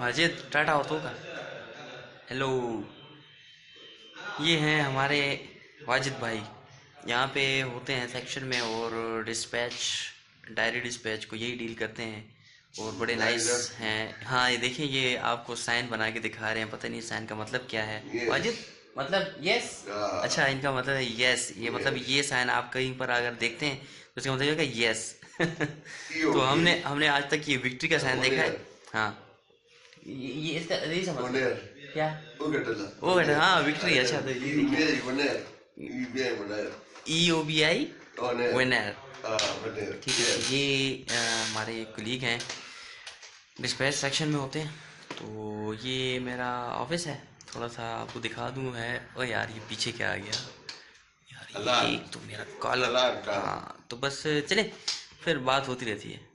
माजिद टाटा हो तो का। हेलो, ये हैं हमारे वाजिद भाई। यहाँ पे होते हैं सेक्शन में और डिस्पैच, डायरी डिस्पैच को यही डील करते हैं और बड़े नाइस हैं। हाँ ये देखिए, ये आपको साइन बना के दिखा रहे हैं, पता नहीं साइन का मतलब क्या है वाजिद। यस। मतलब यस। अच्छा, इनका मतलब है यस, ये मतलब यस। ये साइन आप कहीं पर अगर देखते हैं तो इसका मतलब होगा यस। तो ईओबीए। हमने हमने आज तक ये विक्ट्री का साइन देखा है। ओनेर। हाँ, ये इसका यही समझ लो। ओनेर। क्या? ओगटला। वो बेटा, ओनेर। हाँ विक्ट्री। अरे अच्छा, तो ये देखिए, ईयूबीआई owner. ईयूबीआई owner. E O B I owner. Winner. Owner. ठीक है, यस। ये हमारे कुलीग हैं, डिस्पैच सेक्शन में होते हैं। तो ये मेरा ऑफिस है, थोड़ा सा आपको दिखा दूँ है। ओ यार, ये पीछे क्या आ गया यार, ये अलार्म। एक तो मेरा कॉलर। अलार्म का। हाँ तो बस चले, फिर बात होती रहती है।